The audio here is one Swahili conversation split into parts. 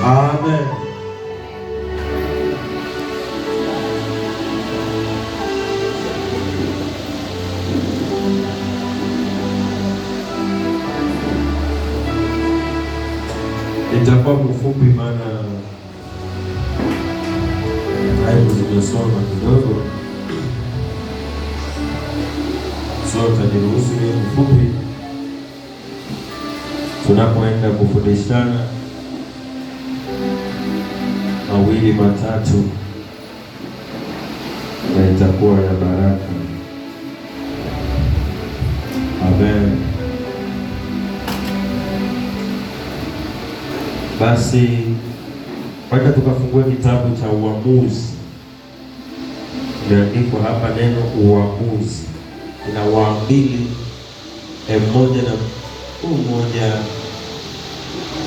Amen. Itakuwa mfupi maana hayo zimesoma kidogo. Taniruhusu ni mfupi tunapoenda kufundishana mawili matatu, na itakuwa ya baraka. Amen. Basi wacha tukafungua kitabu cha Uamuzi. Imeandikwa hapa neno uamuzi, ina Wambili moja na moja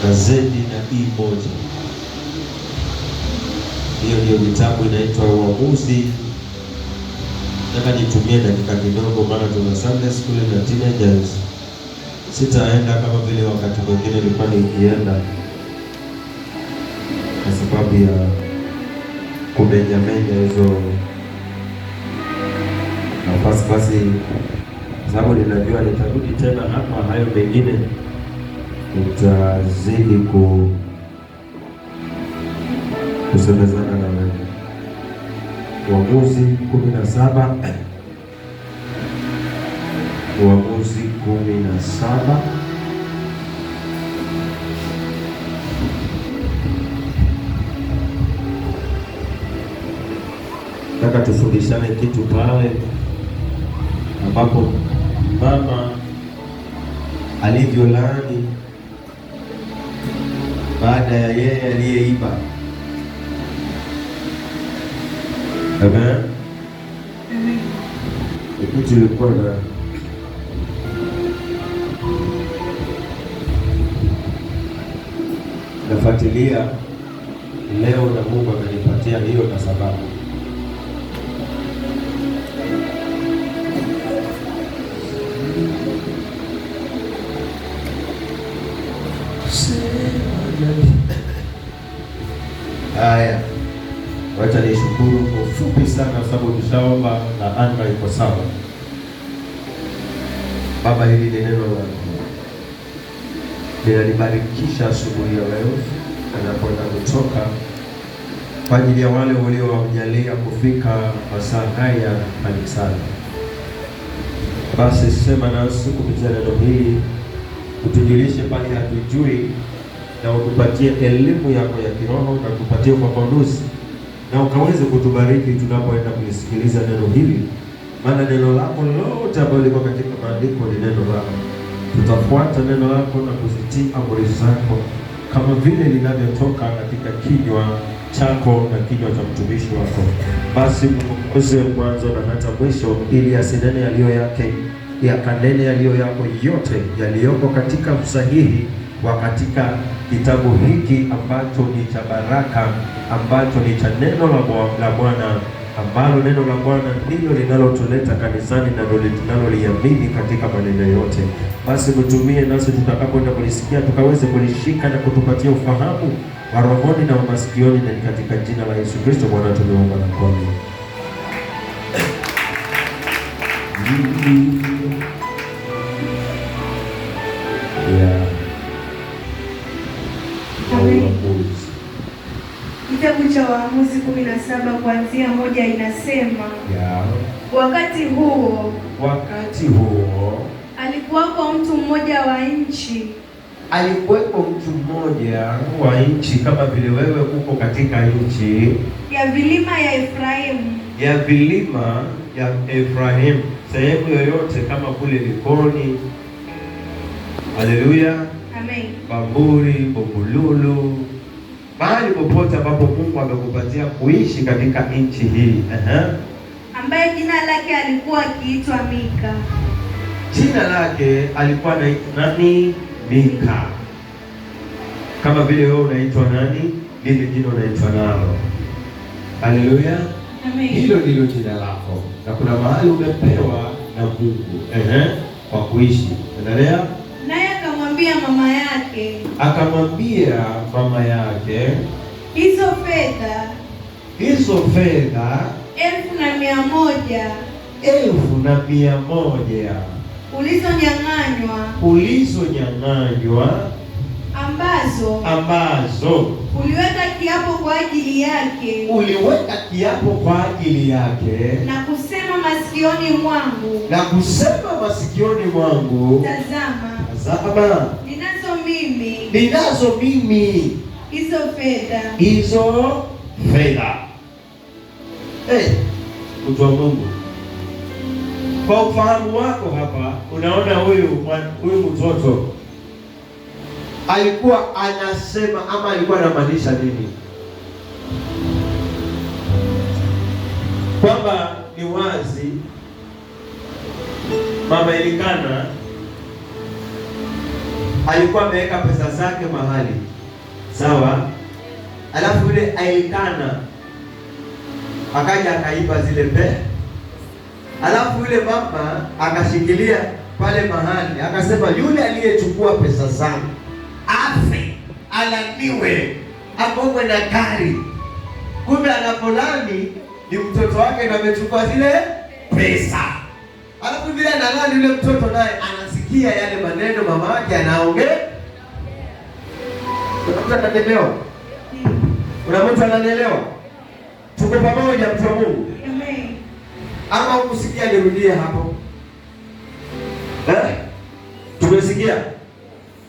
na zedi na moja. Hiyo ndio vitabu inaitwa Uamuzi. Nataka nitumie dakika kidogo, maana tuna Sunday school na teenagers. Sitaenda kama vile wakati mwingine nilikuwa nikienda, kwa sababu ya kumenyamenya hizo nafasi. Basi sababu ninajua nitarudi tena hapa, hayo mengine nitazidi kusemezana na wewe. Uamuzi 17. Uamuzi 17. Nataka tufundishane kitu pale ambapo mama alivyolaani baada ya yeye aliyeiba. Amen. Kitu ilikuwa nafuatilia leo, na Mungu amenipatia hiyo kwa sababu haya. Wacha nishukuru kwa ufupi sana, sababu tushaomba na anga iko sawa. Baba, hili ni neno lako linanibarikisha asubuhi ya leo anapoenda kutoka, kwa ajili ya wale waliowajalia kufika masaa haya kanisani. Basi sema nasi kupitia neno hili, utujulishe pale hatujui, na utupatie elimu yako ya kiroho, na utupatie ufafanuzi, na ukaweze kutubariki tunapoenda kulisikiliza neno hili, maana neno lako lote ambalo liko katika maandiko ni neno lako. Tutafuata neno lako na kuzitii amri zako kama vile linavyotoka katika kinywa chako na kinywa cha mtumishi wako. Basi mkoze mwanzo na hata mwisho, ili asinene yaliyo yake, yakanene yaliyo yako yote yaliyoko katika usahihi wa katika kitabu hiki ambacho ni cha baraka, ambacho ni cha neno la Bwana, ambalo neno la Bwana ndilo linalotuleta kanisani na ndilo tunaloliamini katika maneno yote. Basi mtumie nasi tutakapoenda kulisikia, tukaweze kulishika na kutupatia ufahamu wa rohoni na masikioni, na katika jina la Yesu Kristo Bwana tumeomba na kuamini. Kitabu cha Waamuzi 17 kuanzia 1 inasema, wakati huo alikuwako mtu mmoja wa nchi. Alikuwepo mtu mmoja wa nchi, kama vile wewe uko katika nchi ya vilima ya Efraimu. Ya vilima ya Efraimu, sehemu yoyote kama kule Likoni, haleluya, amen, Bamburi, Bobululu, mahali popote ambapo Mungu amekupatia kuishi katika nchi hii. Ambaye jina lake alikuwa akiitwa Mika. Jina lake alikuwa anaitwa nani? Mika. Kama vile wewe unaitwa nani, lile jina unaitwa nalo. Haleluya. Amen. Hilo ndilo jina lako, na kuna mahali umepewa na Mungu kwa kuishi. Endelea. Naye akamwambia akamwambia mama yake, hizo fedha 1,100 ulizonyang'anywa ambazo uliweka kiapo kwa ajili yake, na kusema masikioni mwangu, tazama ninazo mimi hizo fedha. Mtu wa Mungu, kwa ufahamu wako hapa, unaona huyu mtoto alikuwa anasema ama alikuwa anamaanisha nini? Kwamba ni wazi mama Elikana alikuwa ameweka pesa zake mahali sawa, alafu yule Elikana akaja akaiba zile pesa, alafu yule mama akashikilia pale mahali akasema, yule aliyechukua pesa zangu afe, alaniwe, agongwe na gari. Kumbe anapolani ni mtoto wake na amechukua zile pesa. Alafu vile analani yule mtoto naye anasikia yale maneno mama yake anaongea. Kuna mtu ananielewa? Kuna mtu ananielewa? Tuko pamoja, mtu wa Mungu? Amen. Ama ukusikia nirudie hapo?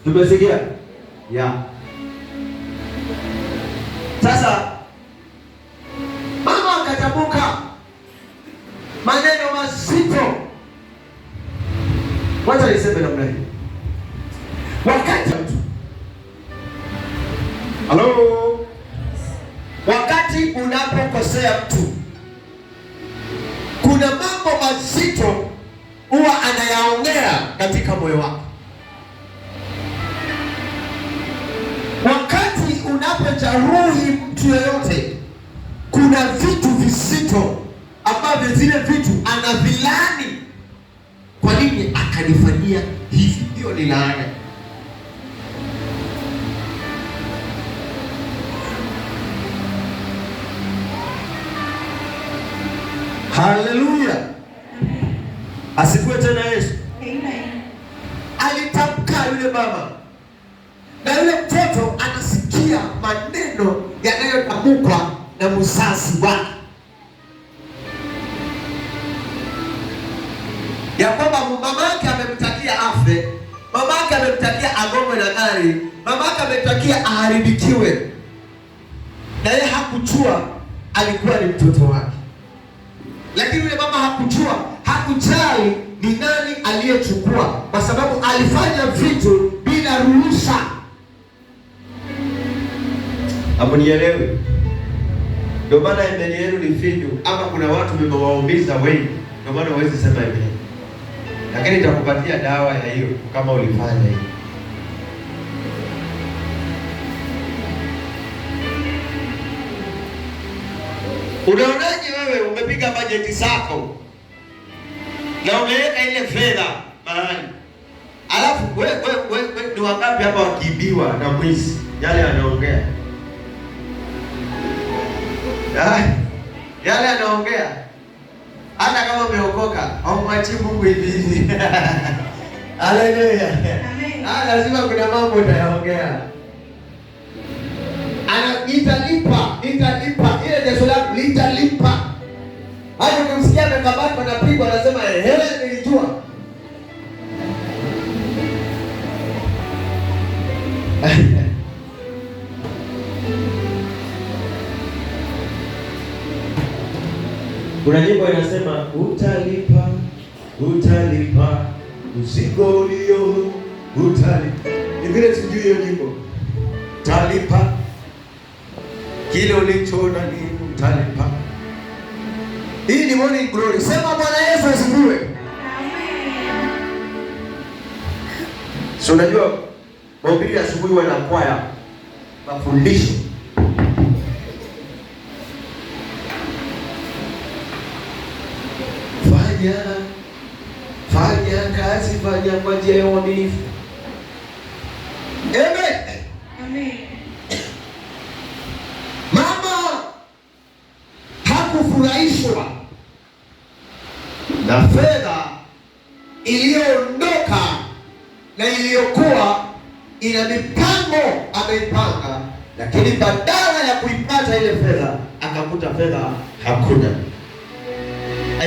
Tumesikia? Ya. Sasa mama akatamka maneno mazito. Wacha niseme namna hii. Wakati unapokosea mtu, kuna mambo mazito huwa anayaongea katika moyo wako. Wakati unapojeruhi mtu yeyote, kuna vitu vizito ambavyo zile vitu anavilani. Kwa nini akanifanyia hivi? Hiyo ni laana. Haleluya. Asifiwe tena Yesu. Amen. Alitamka yule mama, na yule mtoto anasikia maneno yanayotamkwa na mzazi wake, ya kwamba mama yake amemtakia afe, mama yake amemtakia agongwe na gari, mama yake amemtakia aharibikiwe, na yeye hakujua alikuwa ni mtoto wake. Lakini yule mama hakujali ni nani aliyechukua, kwa sababu alifanya vitu bila ruhusa. Hamunielewi? Ndio maana imani yenu ni finyu, ama kuna watu mmewaumiza wengi, ndio maana huwezi sema hivi. Lakini nitakupatia dawa ya hiyo kama ulifanya hiyo. Unaonaje wewe umepiga bajeti zako na umeweka ile fedha mahali, alafu wewe ni wangapi hapa wakiibiwa na mwizi yale anaongea? Yale anaongea hata kama umeokoka au mwachi Mungu hivi. Haleluya. Amen. Lazima kuna mambo utayaongea. Nitalipa ile desho lako litalipa. Hata ukimsikia amekabaka anapigwa anasema nilijua. Kuna nyimbo inasema utalipa usiku ulio utalipa. Ni vile sijui hiyo nyimbo. Utalipa kile ulichoona ni utalipa. Hii ni morning glory. Sema Bwana Yesu asifiwe. Amen. So unajua mahubiri asubuhi wana kwaya mafundisho. Fanya kazi, fanya kwa njia ya uaminifu. Amen. Mama hakufurahishwa na fedha iliyoondoka na iliyokuwa ina mipango ameipanga, lakini badala ya kuipata ile fedha akakuta fedha hakuna.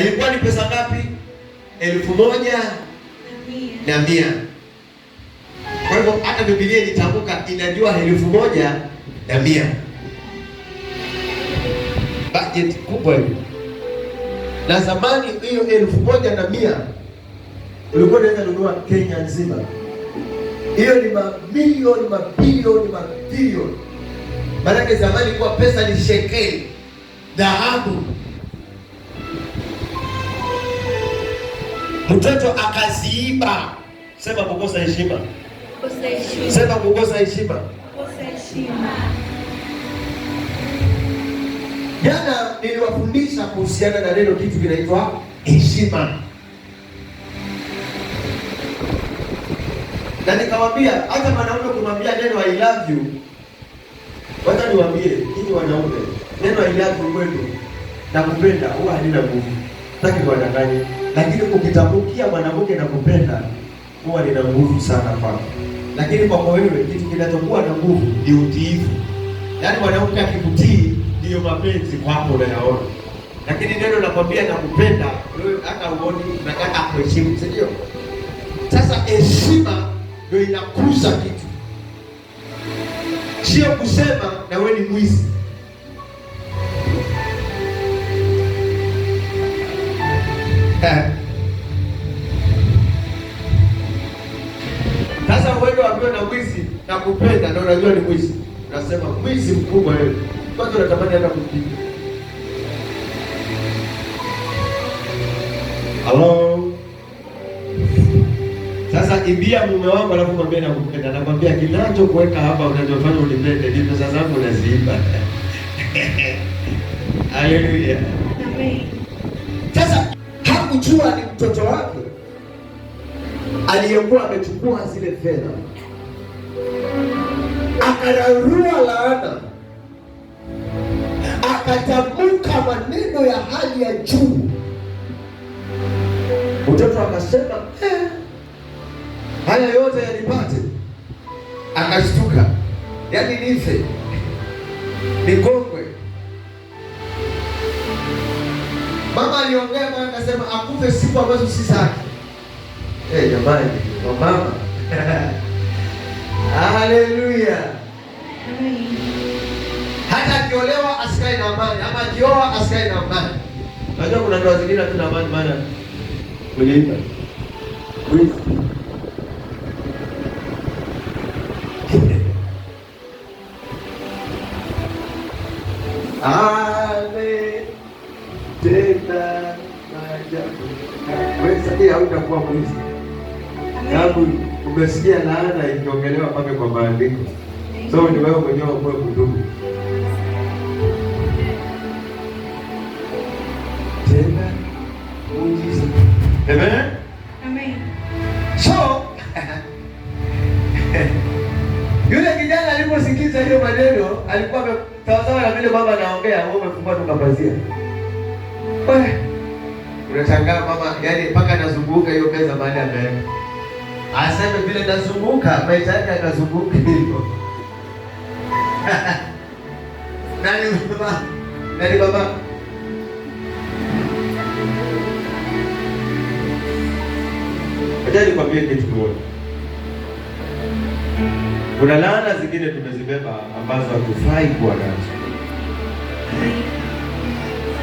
Ilikuwa ni pesa ngapi? 1,100. Kwa hivyo hata Biblia ilitamka inajua 1,100. Budget kubwa hiyo. Na zamani hiyo 1,100 ulikuwa unaweza nunua Kenya nzima. Hiyo ni mamilioni, mabilioni, mabilioni. Maana zamani kwa pesa ni shekeli, dhahabu. Mtoto akaziiba. Sema kukosa heshima. Sema kukosa heshima. Jana niliwafundisha kuhusiana na neno kitu kinaitwa heshima. Na nikamwambia hata mwanaume kumwambia neno I love you. Wacha niwaambie ninyi wanaume, neno I love you kwenu na kupenda huwa halina nguvu. Sitaki kuwadanganya, lakini ukitamkia mwanamke na kupenda huwa lina nguvu sana kwako. Lakini kwa wewe kitu kinachokuwa na nguvu ni utiifu. Yaani mwanamke akikutii ndio mapenzi kwako unayaona. Lakini neno nakwambia na kupenda wewe hata uone unataka kuheshimu, si ndio? Sasa heshima ndio inakuza kitu. Sio kusema na wewe ni mwizi. Sasa wewe ambaye na mwizi na kupenda na unajua ni mwizi. Unasema mwizi mkubwa wewe. Kwanza unatamani hata kupiga. Hello. Sasa ibia mume wangu alafu mwambie na kupenda. Nakwambia kinacho kuweka hapa unachofanya unipende ni pesa zangu unaziiba. Haleluya. Amen. Sasa hakujua ni mtoto wake aliyekuwa amechukua zile fedha. Akararua laana. Akatamka maneno ya hali ya juu. Mtoto akasema, haya yote yanipate. Akashtuka. Yaani nife. Nikongwe. Mama aliongea mama akasema akufe siku ambazo si zake. Jamani, kwa mama. Haleluya. Hata akiolewa asikae na amani, ama akioa asikae na amani. Unajua kuna ndoa zingine hatuna amani maana kulipa. Ale tena maajabu. Wewe sasa hautakuwa mwizi. Sababu umesikia laana ikiongelewa pale kwa maandiko. So ni wewe mwenyewe uwe mdumu. Tena muujiza. Amen. Amen. So yule kijana aliposikiza hiyo maneno alikuwa sawasawa na vile mama anaongea, wewe umefungua tukapazia. Wewe unashangaa mama, yani mpaka anazunguka hiyo pesa baada ya mbele. Aseme vile nazunguka, maisha yake yakazunguka hivyo. Nani baba? Acha nikwambie kitu kimoja. Kuna laana zingine tumezibeba ambazo hatufai kuwa nazo.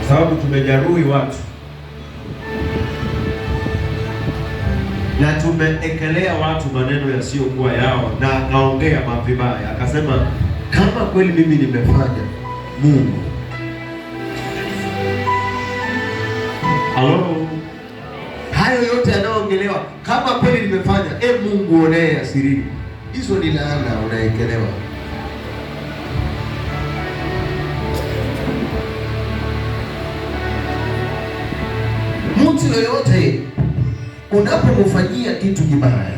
Sababu tumejeruhi watu. Na tumeekelea watu maneno yasiyokuwa yao, na akaongea mabaya, akasema kama kweli mimi nimefanya, Mungu. Halo. Hayo yote yanayoongelewa kama kweli nimefanya, Mungu onee asirini. Hizo ni laana unaekelewa. Mtu yoyote unapomfanyia kitu kibaya,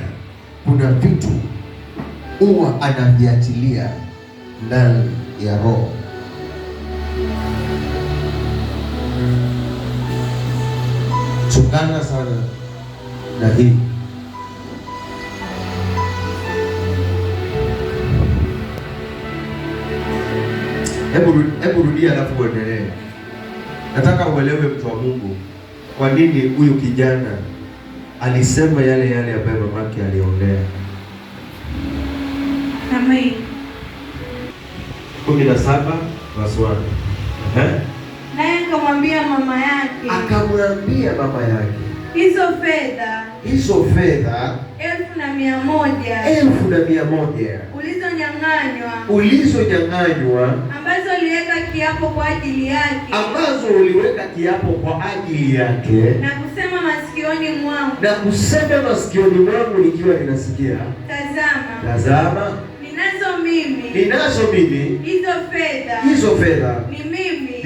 kuna vitu huwa anaviachilia ndani ya roho. Chungana sana na hii. Hebu rudia alafu uendelee. Nataka uelewe mtu wa Mungu, kwa nini huyu kijana alisema yale yale ambayo mamake aliongea. Amen. 17:1. Naye akamwambia mama yake, hizo fedha 1,100 ulizonyang'anywa, ambazo uliweka kiapo kwa ajili yake, na kusema masikioni mwangu, nikiwa ninasikia, tazama ninazo mimi hizo fedha, ni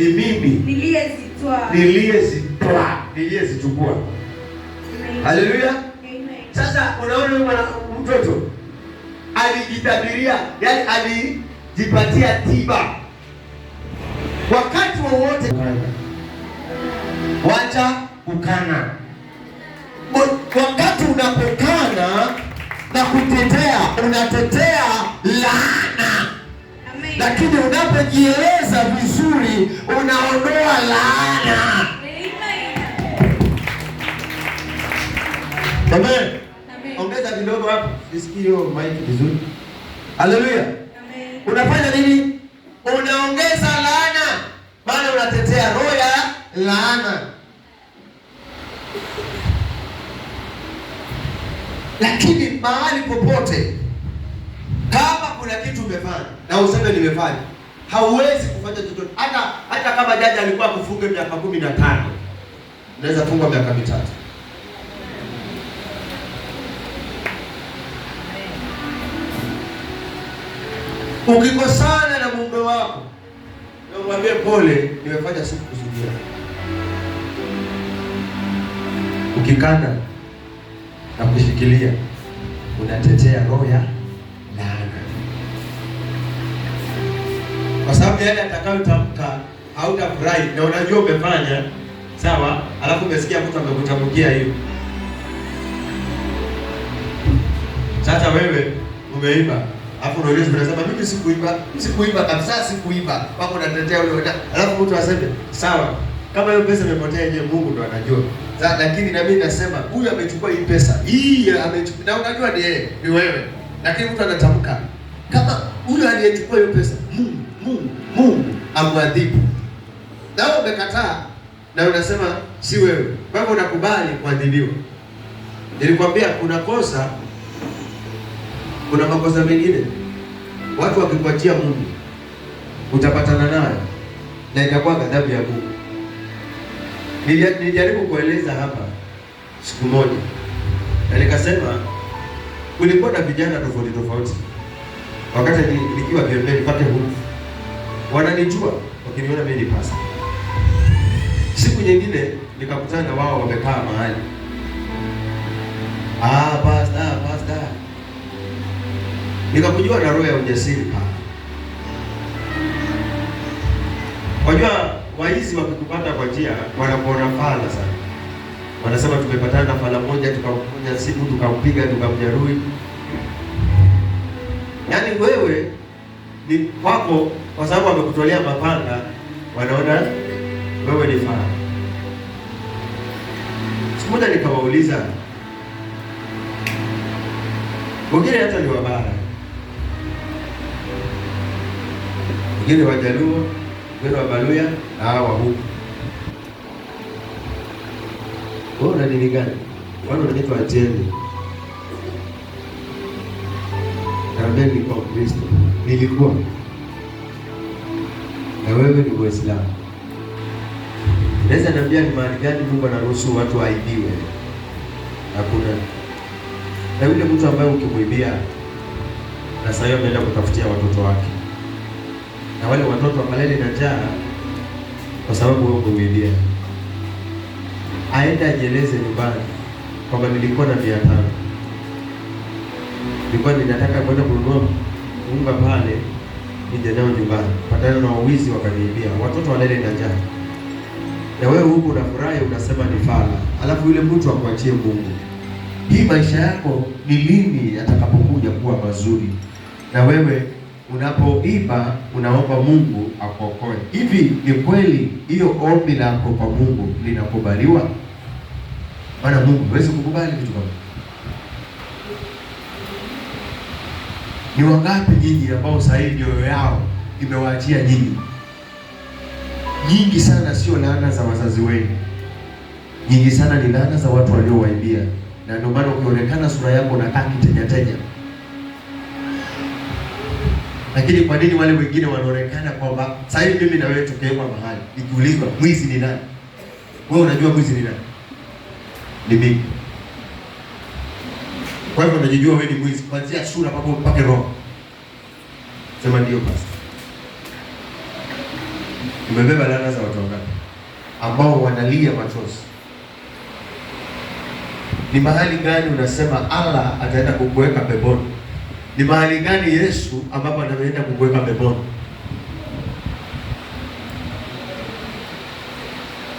mimi niliyezitwaa. Haleluya. Sasa unaona mwana mtoto alijitabiria, yani alijipatia tiba wakati wowote. Wacha kukana. Wakati unapokana na kutetea, unatetea laana. Amen. Lakini unapojieleza vizuri, unaondoa laana. Amen. Ongeza kidogo hapo, nisikie hiyo mic vizuri. Haleluya. Amen. Unafanya nini? Unaongeza laana, maana unatetea roho ya laana. Lakini mahali popote, kama kuna kitu umefanya na useme nimefanya, hauwezi kufanya chochote. Hata kama jaji alikuwa kufunga miaka 15, unaweza fungwa miaka 3. Ukikosana na mume wako, na umwambie pole, nimefanya sikukusudia. Ukikana na kushikilia, unatetea roho ya laana, kwa sababu yale atakayotamka hautafurahi, na unajua umefanya sawa, alafu umesikia mtu amekutamkia hiyo. Sasa wewe umeiba, alafu unasema mimi sikuiba kabisa, sikuiba. Wako unatetea wewe, alafu mtu aseme sawa, kama hiyo pesa imepotea, je, Mungu ndo anajua. Lakini na mimi nasema huyu amechukua hii pesa, hii amechukua, na unajua ni wewe. Lakini mtu anatamka kama huyu aliyechukua hiyo pesa, Mungu amwadhibu. Na wewe umekataa na unasema si wewe. Kwa hivyo unakubali kuadhibiwa. Nilikwambia kuna makosa mengine watu wakikuachia Mungu utapatana nayo na itakuwa ghadhabu ya Mungu. Nilijaribu kueleza hapa siku moja, na nikasema kulikuwa na vijana tofauti. Wakati nikiwa pembeni pake huko, wananijua wakiniona mimi ni pasta. Siku nyingine nikakutana na wao wamekaa mahali, pasta. Nikakujua na roho ya ujasiri pale. Wajua waizi wakikupata kwa njia wanakuona fala sana. Wanasema tumepatana na fala moja, tukamponya simu, tukampiga, tukamjeruhi. Yaani wewe ni kwako, kwa sababu wamekutolea mapanga, wanaona wewe ni fala. Siku moja nikawauliza, wengine hata ni wabara, wengine Wajaluo, wengine Wabaluya na hawa huku. Wewe una dini gani? Wao wanaitwa Ateni. Naambia nilikuwa Mkristo. Nilikuwa. Na wewe ni Muislamu. Naweza niambia ni mahali gani Mungu anaruhusu watu waibiwe? Hakuna. Na yule mtu ambaye ukimwibia na sasa ameenda kutafutia watoto wake, na wale watoto wakalele na njaa kwa sababu wewe umemwibia, aenda ajieleze nyumbani kwamba nilikuwa na 500. nilikuwa ninataka kwenda kununua unga pale nije nao nyumbani, patana na wawizi wakaniibia, watoto walele na njaa, na wewe huku unafurahi unasema ni fala, alafu yule mtu akuachie Mungu. Hii maisha yako ni lini yatakapokuja kuwa mazuri? Na wewe unapoiba unaomba Mungu akuokoe. Hivi ni kweli hiyo ombi lako kwa Mungu linakubaliwa? Maana Mungu hawezi kukubali kitu kama. Ni wangapi nyinyi ambao sasa hivi mioyo yao imewaachia nyinyi? Nyingi sana sio laana za wazazi wenu. Nyingi sana ni laana za watu waliowaibia. Na ndio maana ukionekana sura yako unakaa kitenya. Lakini kwa nini wale wengine wanaonekana kwamba sasa hivi mimi na wewe tukewekwa mahali, nikiulizwa mwizi ni nani? Wewe unajua mwizi ni nani? Ni mimi. Kwa hivyo unajijua wewe ni mwizi kuanzia sura mpaka roho. Sema ndio basi. Umebeba laana za watu wangapi ambao wanalia machozi? Ni mahali gani unasema Allah ataenda kukuweka peponi? Ni mahali gani Yesu ambapo anaenda kukuweka peponi?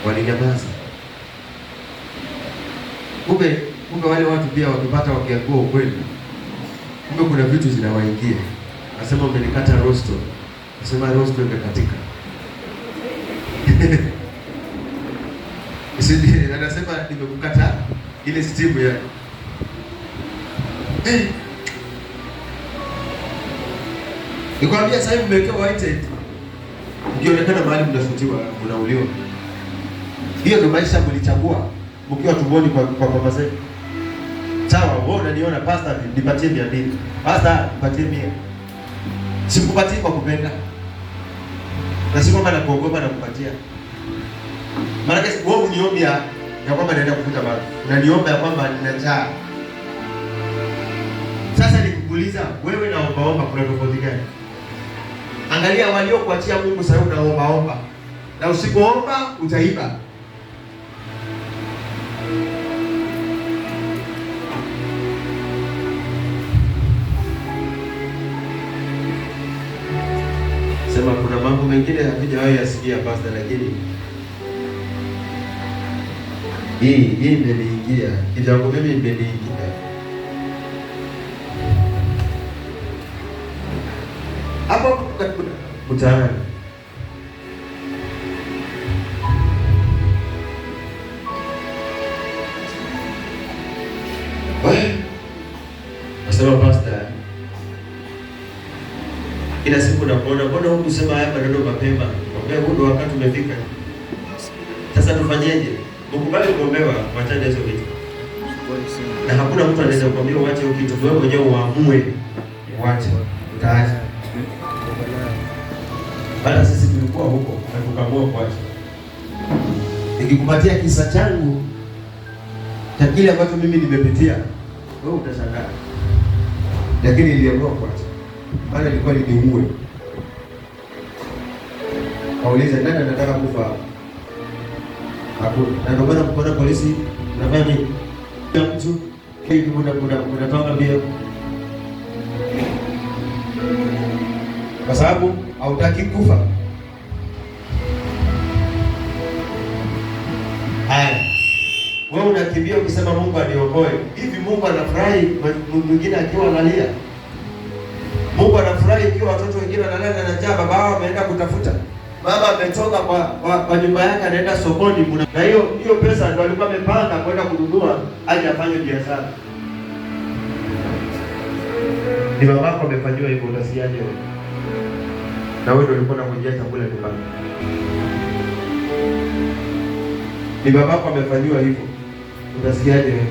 Walinyamaza. Kumbe wale watu pia wakipata wakiangua ukweli, kumbe kuna vitu zinawaingia. Nasema umenikata rosto. Nasema rosto imekatika. Isije anasema nimekukata ile stimu ya. Nikwambia sasa hivi mmewekewa white. Ukionekana mahali mnashutiwa, mnauliwa. Hiyo ndio maisha mlichagua mkiwa tumboni kwa mama zetu. Sawa, wewe unaniona pastor nipatie 200. Pastor nipatie 100. Sikupatii kwa kupenda. Na si kwamba nakuogopa na kupatia. Maana wewe uniomba ya kwamba naenda kufuta bado. Unaniomba ya kwamba nina njaa. Sasa nikukuuliza wewe na omba kuna tofauti gani? Angalia waliokuachia Mungu sasa unaomba. Na usipoomba utaiba. Sema kuna mambo mengine hapijawahi yasikia pastor, lakini hii imeniingia. Kidogo mimi imeniingia. Hapo kutana. Nasema pastor, kila siku nakuona, mbona huku sema haya maneno mapema? Mwambie huu ndo wakati umefika. Sasa tufanyeje? Ukubali kuombewa, wachane hizo vitu. Na hakuna mtu anaweza kukwambia uache hiyo kitu, wewe mwenyewe uamue. Uache, utaacha. Bado sisi tulikuwa huko na tukaamua kuacha. Nikikupatia kisa changu cha kile ambacho mimi nimepitia, wewe utashangaa. Lakini niliamua kuacha. Maana ilikuwa niumwe. Kauliza nani anataka kufa? Hakuna. Na ndio maana kuna polisi unafanya nini? Ya mtu hivi unatoka mbio. Kwa sababu hautaki kufa. Haya. Wewe unakimbia ukisema Mungu aniokoe. Hivi Mungu anafurahi mwingine akiwa analia? Mungu anafurahi ikiwa watoto wengine wanalala na njaa, baba wao ameenda kutafuta. Baba ametoka kwa nyumba yake anaenda sokoni, na hiyo pesa ndio alikuwa amepanga kwenda kununua aje afanye biashara. Ni babako amefanywa hivyo, utasiaje wewe? Na wewe ndio ulikuwa unangojea chakula nyumbani. Ni babako amefanywa hivyo, utasiaje wewe?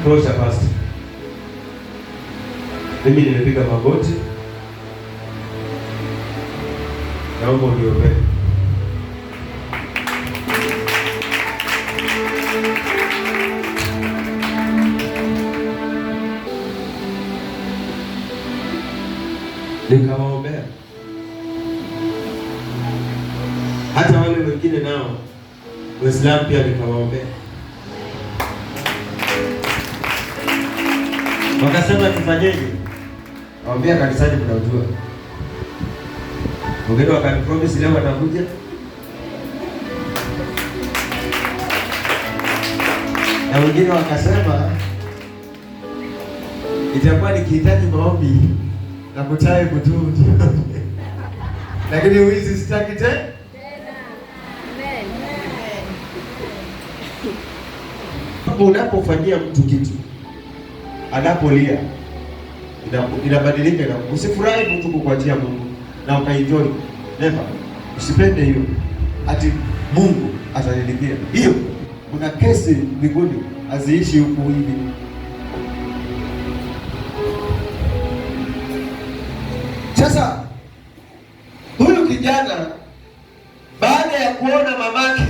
Tosha pastor. Mimi nimepiga magoti. Naomba uniombee. Nikawaombea. Hata wale wengine nao Waislamu pia nikawaombea. Wakasema tufanyeje? Waambia kanisani mnaujua. Wengine wakanipromise leo watakuja. Na wengine wakasema itakuwa nikihitaji maombi na kutai kutu. Lakini wizi sitaki tena. Unapofanyia mtu kitu anapolia inabadilika. Usifurahi mtu kukuachia Mungu na ukaenjoy. Never. Usipende hiyo ati Mungu atanilipia. Hiyo kuna kesi mbinguni aziishi huku hivi. Sasa huyu kijana baada ya kuona mamake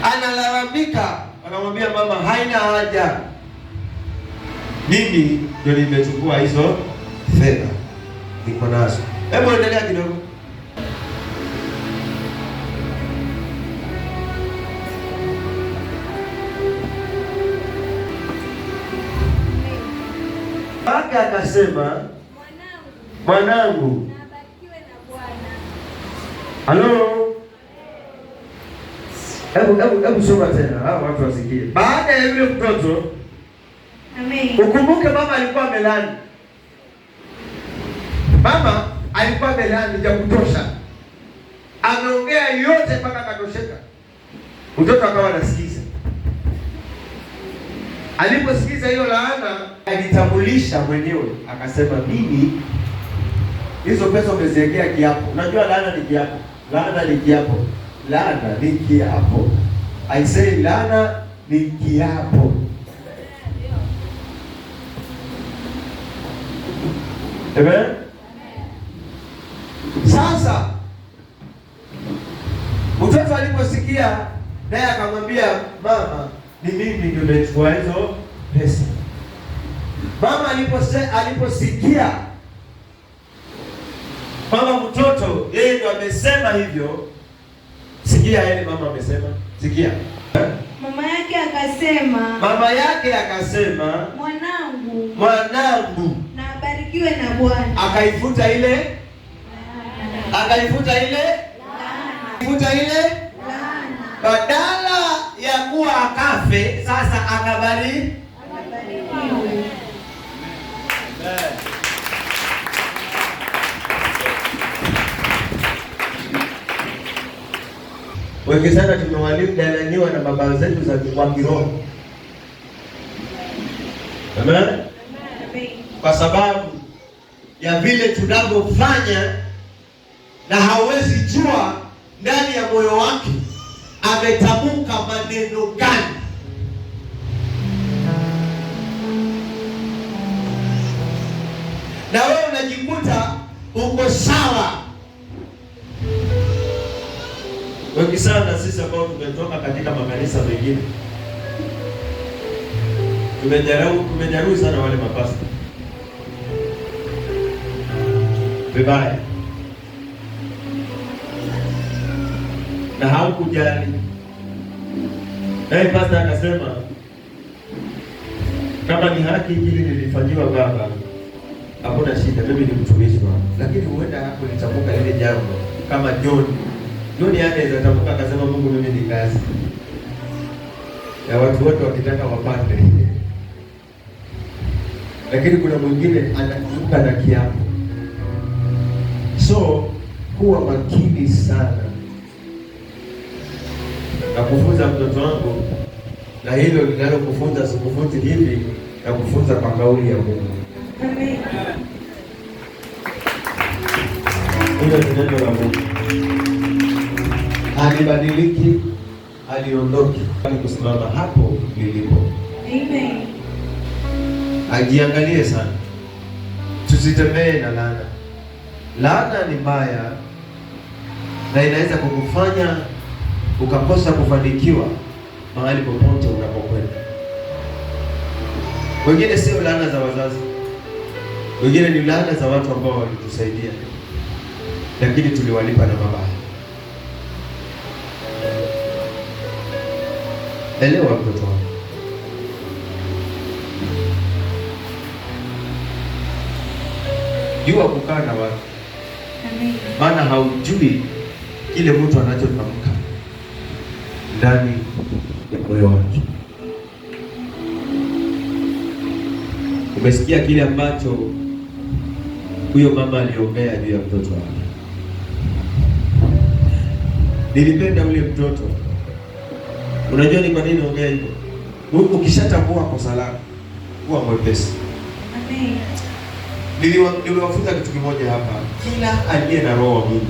analalamika, anamwambia mama, haina haja, Mimi ndio nimechukua hizo fedha niko nazo. Hebu endelea kidogo. Baba akasema, mwanangu, halo, hebu soma tena, hao watu wasikie. Baada ya yule mtoto, Amen. ukumbuke mama alikuwa amelani. Mama alikuwa amelani ya kutosha, ameongea yote mpaka akatosheka. Mtoto akawa anasikiza. Aliposikiza hiyo laana, alitambulisha mwenyewe, akasema, mimi hizo pesa umeziwekea kiapo. Unajua laana ni kiapo. Laana ni kiapo. Laana ni kiapo. I say laana ni kiapo. Amen. Sasa mtoto aliposikia, naye akamwambia mama, ni mimi ndio nimechukua hizo pesa. Mama aliposikia mama mtoto yeye ndio amesema hivyo, sikia yeye mama amesema, sikia. Mama yake akasema, mwanangu, na abarikiwe na Bwana. Akaifuta ile badala ya kuwa akafe, sasa akabarikiwe. Wengi sana tumewalidanganywa na baba zetu za kwa kiroho. Amen. Kwa sababu ya vile tunavyofanya, na hawezi jua ndani ya moyo wake ametamka maneno gani. Na wewe unajikuta uko sawa. Wengi sana sisi ambao tumetoka katika makanisa mengine tumejarau sana wale mapasta vibaya, na haukujali. Naye pasta akasema, kama ni haki ili nilifanyiwa baba, hakuna shida, mimi ni mtumishi wako. Lakini huenda hapo litamuka ile jambo kama John anaweza tamuka akasema, Mungu, mimi ni kazi ya watu wote wakitaka wapande. Lakini kuna mwingine anakiuka na kiapo. So kuwa makini sana na kufunza mtoto wangu, na hilo linalokufunza sikufunzi hivi, na kufunza kwa kauli ya Mungu. Amen. Hilo ni neno la Mungu. Halibadiliki, haliondoki. Ni kusimama hapo lilipo. Amen. Ajiangalie sana. Tusitembee na laana. Laana ni mbaya na inaweza kukufanya ukakosa kufanikiwa mahali popote unapokwenda. Wengine sio laana za wazazi, wengine ni laana za watu ambao walitusaidia, lakini tuliwalipa na mabaya. Elewa mtoto wangu, Jua kukaa na watu, Amen. maana haujui kile mtu anachotamka ndani ya moyo wake. Umesikia kile ambacho huyo mama aliongea juu ya mtoto wake. Nilipenda ule mtoto. Unajua ni kwa nini naongea hivyo? Ukishatambua kosa lako, kuwa mwepesi. Amen. Niliwafunza kitu kimoja hapa. Kila aliye na roho wa Mungu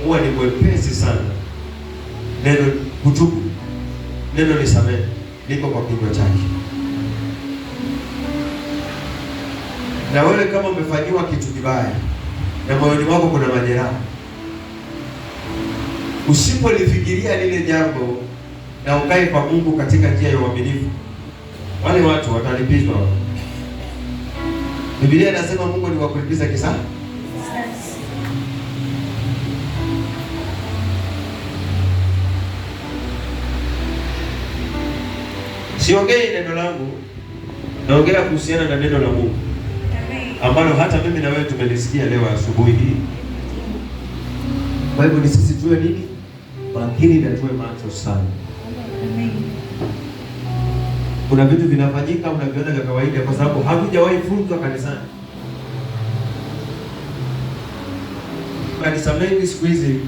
huwa ni mwepesi sana. Neno kutubu, neno nisamehe liko kwa kinywa chake. Na wewe kama umefanyiwa kitu kibaya na moyoni mwako kuna majeraha, usipolifikiria lile jambo na ukae kwa Mungu katika njia ya uaminifu, wale watu watalipizwa. Biblia inasema Mungu ni wa kulipiza kisasi. Siongei neno langu, naongea kuhusiana na neno la Mungu ambalo hata mimi na wewe tumelisikia leo asubuhi hii. Kwa hivyo ni sisi tuwe nini? Makini na tuwe macho sana. Amen. Kuna vitu vinafanyika unaviona vya kawaida kwa sababu hakujawahi funzwa kanisani. Kanisa mengi siku hizi,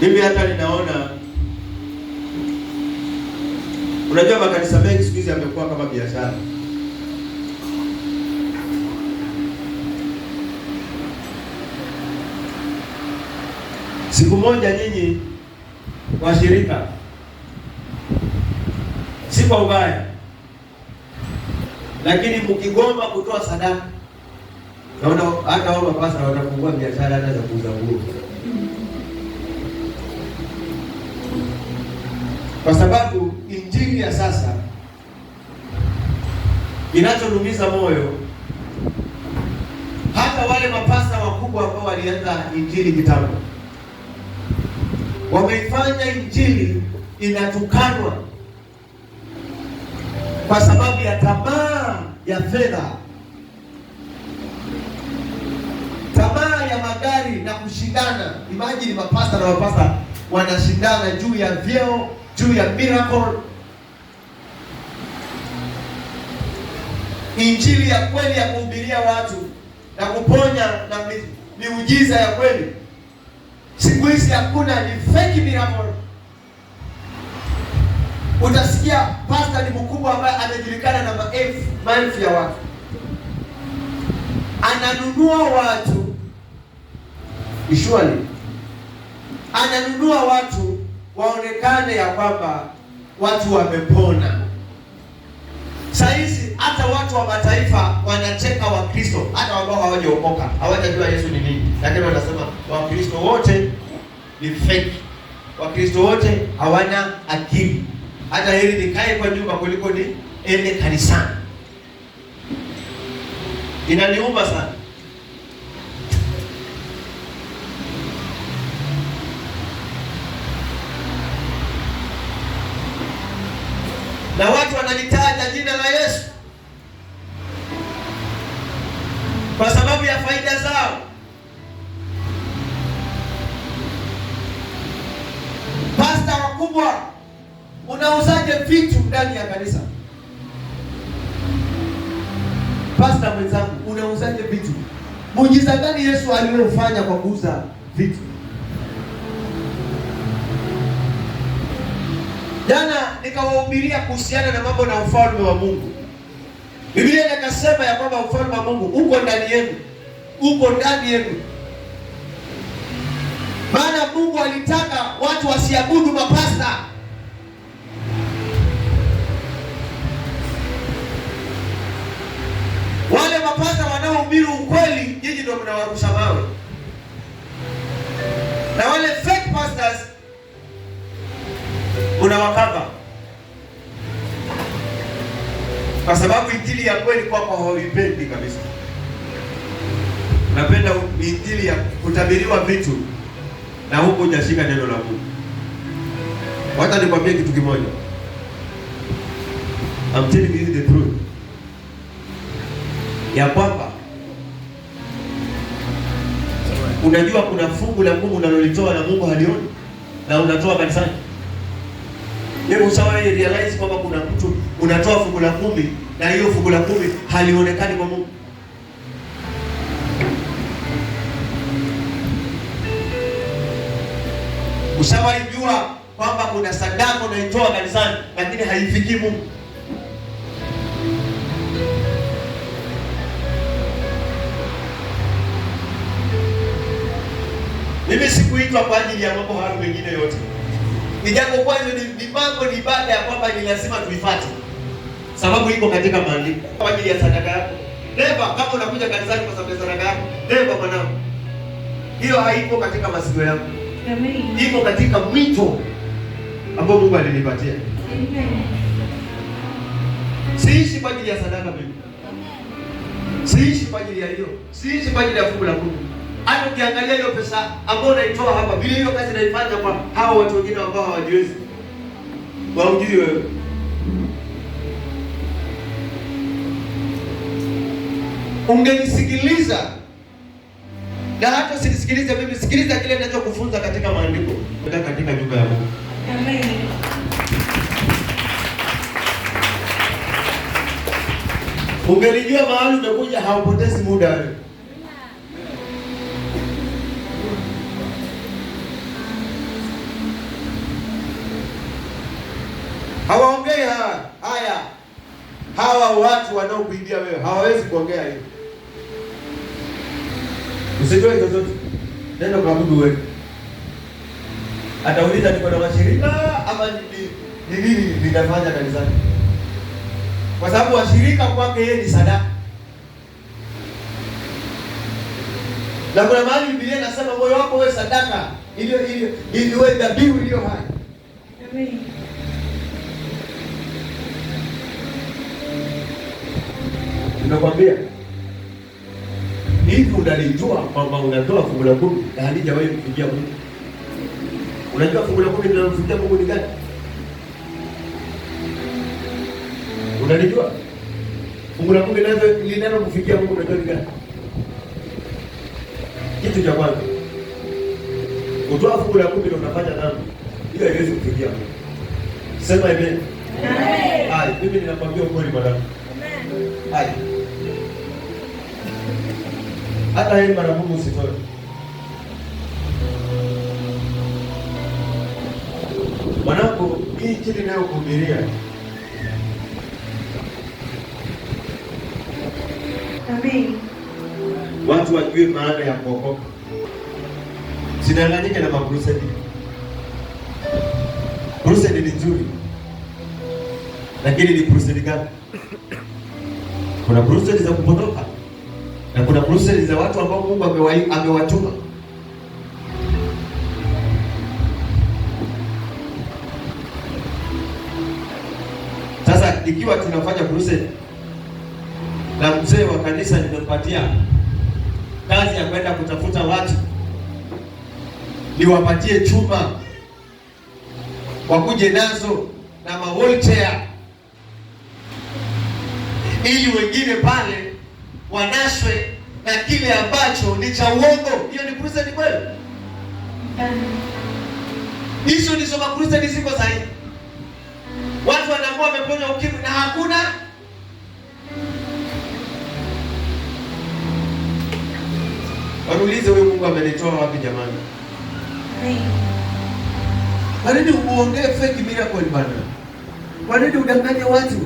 mimi hata ninaona, unajua makanisa mengi siku hizi yamekuwa kama biashara. Siku moja nyinyi washirika, si kwa ubaya, lakini mkigoma kutoa sadaka, naona hata wao mapasta watafungua biashara hata za kuuza nguo, kwa sababu injili ya sasa inachonumiza moyo. Hata wale mapasta wakubwa ambao walianza injili kitambo wameifanya injili inatukanwa kwa sababu ya tamaa ya fedha, tamaa ya magari na kushindana. Imagine mapasta na mapasta wanashindana juu ya vyeo, juu ya miracle. Injili ya kweli ya kuhubiria watu na kuponya na miujiza ya kweli siku hizi hakuna, ni fake miracle. Utasikia pastor ni mkubwa ambaye anajulikana na maelfu ya watu, ananunua watu usually, ananunua watu waonekane ya kwamba watu wamepona. Saa hizi hata watu wa mataifa wanacheka Wakristo, hata ambao hawajaokoka, hawajajua Yesu ni nini, lakini wanasema Wakristo wote ni fake, Wakristo wote hawana akili. Hata heri nikae kwa nyumba kuliko ni ende kanisani. Inaniuma sana. Na watu wanalitaja jina la Yesu kwa sababu ya faida zao. Pasta wakubwa, unauzaje vitu ndani ya kanisa? Pasta mwenzangu, unauzaje vitu? Muujiza gani Yesu aliyofanya kwa kuuza vitu? Jana nikawahubiria kuhusiana na mambo na ufalme wa Mungu. Biblia inasema ya kwamba ufalme wa Mungu uko ndani yenu. Uko ndani yenu. Maana Mungu alitaka watu wasiabudu mapasta. Wale mapasta wanaohubiri ukweli, nyinyi ndio mnawarusha mawe. Na wale fake pastors unawakaba, kwa sababu injili ya kweli kwako hauipendi kabisa. Napenda injili ya kutabiriwa vitu na huko hujashika neno la Mungu. Wacha nikwambie kitu kimoja. I'm telling you the truth. ya kwamba unajua kuna fungu la Mungu unalolitoa na Mungu halioni na unatoa kanisani. Hebu ushawahi realize kwamba kuna mtu unatoa fungu la 10 na hiyo fungu la 10 halionekani kwa Mungu? Ushawahi jua kwamba kuna sadaka unaitoa kanisani lakini haifikii Mungu? Mimi sikuitwa kwa ajili ya mambo hayo mengine yote. Ijapokuwa hizo ni mambo, ni ibada ya kwamba ni lazima tuifuate, sababu iko katika maandiko. Kwa ajili ya sadaka yako, never. Kama unakuja kanisani kwa sababu ya sadaka yako, never mwanangu, hiyo haipo katika masikio yangu. Amen. Iko katika mwito ambao Mungu alinipatia. Amen. Siishi kwa ajili ya sadaka mimi. Siishi kwa ajili ya hiyo. Siishi kwa ajili ya fungu la Mungu. Hata ukiangalia hiyo pesa ambayo unaitoa hapa, bila hiyo kazi naifanya kwa hao watu wengine ambao hawajiwezi. Waujui wewe. Ungenisikiliza na hata usinisikilize mimi, sikiliza kile ninachokufunza katika maandiko, katika nyumba ya Mungu. Amen. Ungelijua mahali umekuja, haupotezi muda wewe. Hawaongei haya. Hawa watu wanaokuibia wewe hawawezi kuongea hiyo. Usitoe chochote. Nenda kwa Mungu wewe. Atauliza niko na washirika ama ni nini ninafanya kanisani? Kwa sababu washirika kwake yeye ni sadaka. Na kuna mahali Biblia inasema moyo wako wewe sadaka ili wewe dhabihu iliyo hai. Amen. Nakwambia hivi, unalijua kwamba unatoa fungu la 10 na halijawahi kufikia Mungu? Unajua fungu la 10 linalofikia Mungu ni gani? Unalijua fungu la 10 linalokufikia Mungu unajua ni gani? Kitu cha kwanza, kutoa fungu la 10 ndio unafanya dhambi. Hiyo haiwezi kufikia Mungu. Sema amen. Amen. Hai, mimi ninakwambia ukweli mwanangu. Amen. Hai. Hata yeye mara Mungu usitoe. Mwanangu, hii kile nayo kuhubiria. Amen. Watu wajue maana ya kuokoka. Sidanganyike na makrusedi. Krusedi ni nzuri. Lakini ni krusedi gani? Kuna krusedi za kupotoka. Na kuna crusade za watu ambao Mungu amewatuma. Sasa ikiwa tunafanya crusade na mzee wa kanisa nimempatia kazi ya kwenda kutafuta watu niwapatie chuma wakuje nazo na mawheelchair ili wengine pale wanashwe na kile ambacho ni cha uongo, hiyo ni crusade kweli? Hizo ndizo makrusade ziko zaidi. Watu wanaamua wameponya ukimwi na hakuna. Wanulize huyu Mungu amenitoa wapi jamani? Kwa nini uongee fake miracle bana? Kwa nini udanganye watu?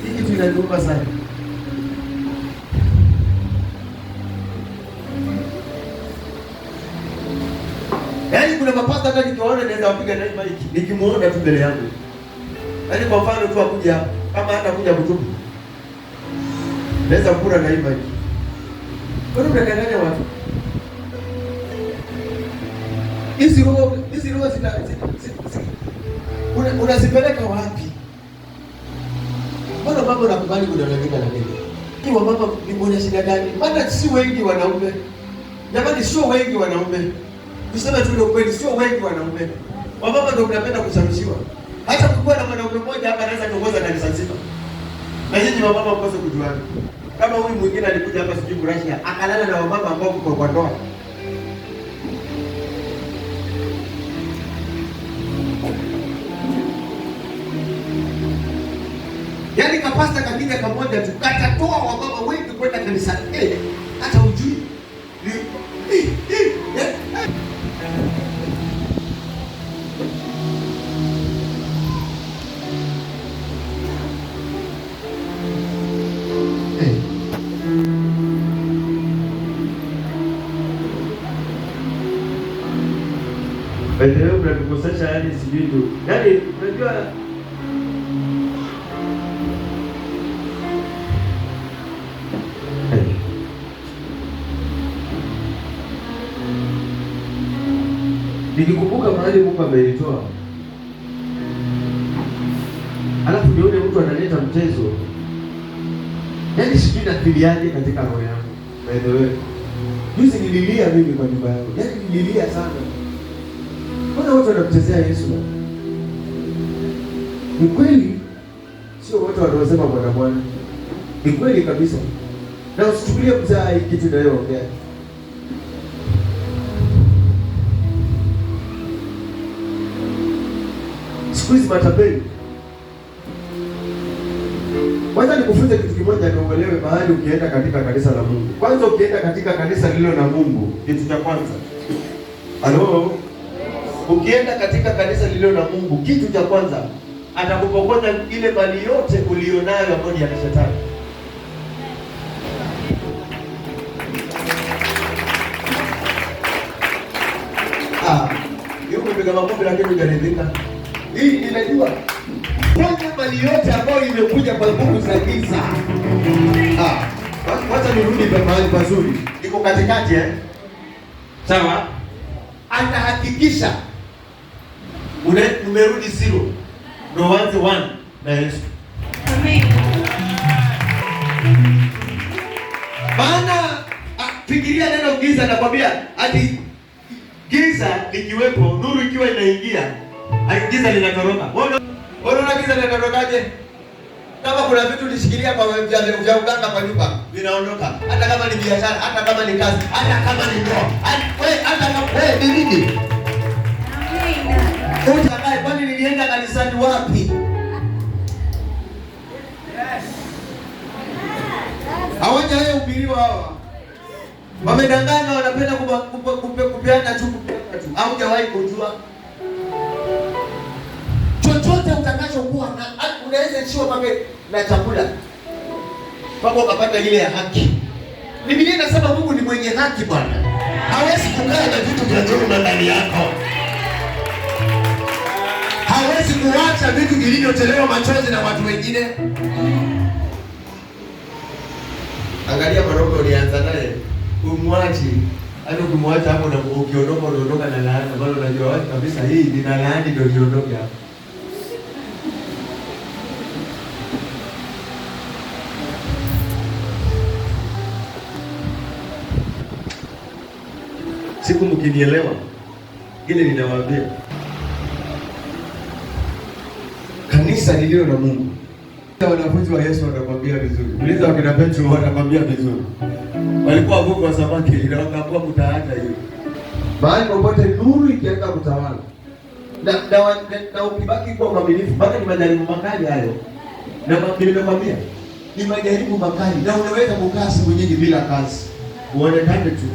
Hii kitu inaniuma sana. Yaani kuna mapasta hata nikiwaona naweza wapiga na mic nikimuona tu mbele yangu. Yaani kwa mfano tu akuja hapa, kama hata kuja kutubu. Naweza kura na mic. Kwa nini unadanganya watu? Hizi roho unazipeleka wapi? Mbona mama unakubali kudanganyika na nini? Ni mama ni mwenye shida gani? Maana si wengi wanaume. Jamani, sio wengi wanaume. Tuseme tu ndio kweli, sio wengi wanaume. Wamama ndio mnapenda kushawishiwa. Hata kukiwa na mwanaume mmoja hapa anaweza kuongoza kanisa zima. Na nyinyi wamama mkose kujuana. Kama huyu mwingine alikuja hapa sijui Russia, akalala na wamama ambao kuko kwa ndoa. Yaani kapasta kapiga kamoja tu, katatoa wamama wengi kwenda kanisa. Hata ujui. Leo mnatukosesha hadi sijui tu. Yaani unajua nikikumbuka mahali Mungu amenitoa. Alafu nione mtu analeta mchezo. Yaani sijui nafikiriaje katika roho yangu. By the way. Juzi nililia mimi kwa nyumba yangu. Yaani nililia sana. Mbona watu wanamchezea Yesu bwana? Ni kweli sio watu wanaosema Bwana Bwana. Ni kweli kabisa. Na usichukulie mzaa hii kitu ninayoongea. Siku hizi matapeli. Kwanza nikufunze kitu kimoja na uelewe mahali ukienda katika kanisa la Mungu. Kwanza ukienda katika kanisa lililo na Mungu, kitu cha kwanza. Halo? Ukienda katika kanisa lililo na Mungu, kitu cha kwanza atakupokonya ile mali yote ulionayo ambayo ni ya shetani. Hiyo umepiga makofi lakini hujaridhika. Hii ninajua. Ponya mali yote ambayo imekuja kwa nguvu za giza. Wacha nirudi kwa mahali pazuri. Iko katikati Sawa? Atahakikisha umerudi zero. Ndio uanze 1 na Yesu. Amen. Maana fikiria neno giza, nakwambia ati giza likiwepo, nuru ikiwa inaingia, giza linatoroka. Unaona giza linatorokaje? Kama kuna vitu ulishikilia kwa vya uganga kwa nyumba, vinaondoka. Hata kama ni biashara, hata kama ni kazi, hata kama ni ndoa. Hata kama ni nini? Utakaye, kwani nilienda kanisani wapi? Yes. Hawaja hubiriwa hawa. Wamedanganya, wanapenda kupeana tu. Haujawahi kujua. Chochote utakachokuwa na unaweza chiwa pake na chakula. Pako ukapata ile ya haki. Biblia inasema Mungu ni mwenye haki Bwana. Hawezi kukaa na vitu vya dhuluma ndani yako. Hawezi kuacha vitu vilivyotolewa machozi na watu wengine. Angalia maroko ulianza naye, umwachi. Hata kumwacha hapo na ukiondoka unaondoka na laana, bado unajua wapi kabisa hii nina laana ndio niondoke hapo. Siku mkinielewa, ile ninawaambia. Kanisa lililo na Mungu. Wanafunzi wa Yesu wanakwambia vizuri. Uliza wakina Petro wanakwambia vizuri. Walikuwa wavuvi wa samaki, wakaamua kutaacha hiyo. Mahali popote nuru ikianza kutawala. Na ukibaki kuwa mwaminifu, bado ni majaribu makali hayo. Na nimekwambia, ni majaribu makali na unaweza kukaa siku nyingi bila kazi. Uonekane tu.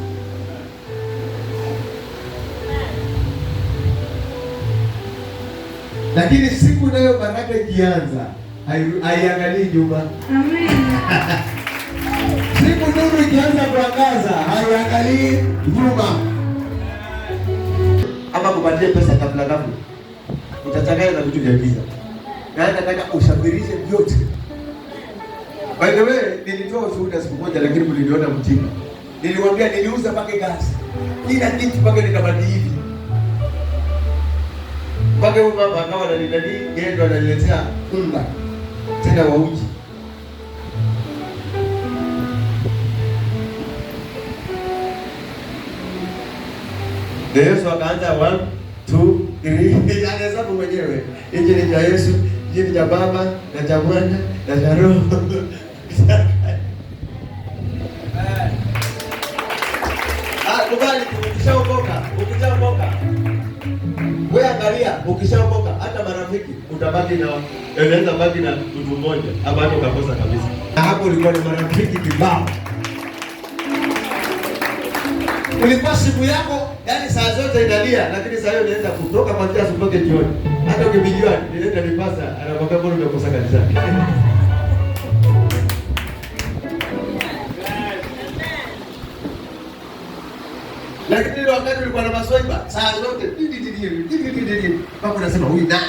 Lakini siku nayo baraka ikianza, haiangalii nyuma. Amen. Siku nuru ikianza kuangaza, haiangalii nyuma. Ama kupatia pesa kabla kabla. Utachanganya na vitu vya giza. Na nataka usafirishe vyote. By the way, nilitoa ushuhuda siku moja lakini mliniona mjinga. Niliwaambia niliuza pake gasi. Kila kitu pake nikabadili hivi. Mpaka huyu mama akawa ananidai, yeye ndo ananiletea unga tena wa uji. Yesu akaanza 1, 2, 3, anahesabu mwenyewe. Hiki ni cha Yesu, hiki ni cha Baba, na cha Mwana, na cha Roho. Sikia, ukishaokoka hata marafiki utabaki na unaweza baki na mtu mmoja ama hata ukakosa kabisa. Na hapo ulikuwa na marafiki kibao. Ulikuwa siku yako, yani saa zote inalia, lakini saa hiyo inaweza kutoka kuanzia asubuhi jioni. Hata ukipigiwa nileta nipasa, anakwambia bora umekosa kanisa. Lakini ile wakati ulikuwa na maswaiba, saa zote kama unasema huyu naye.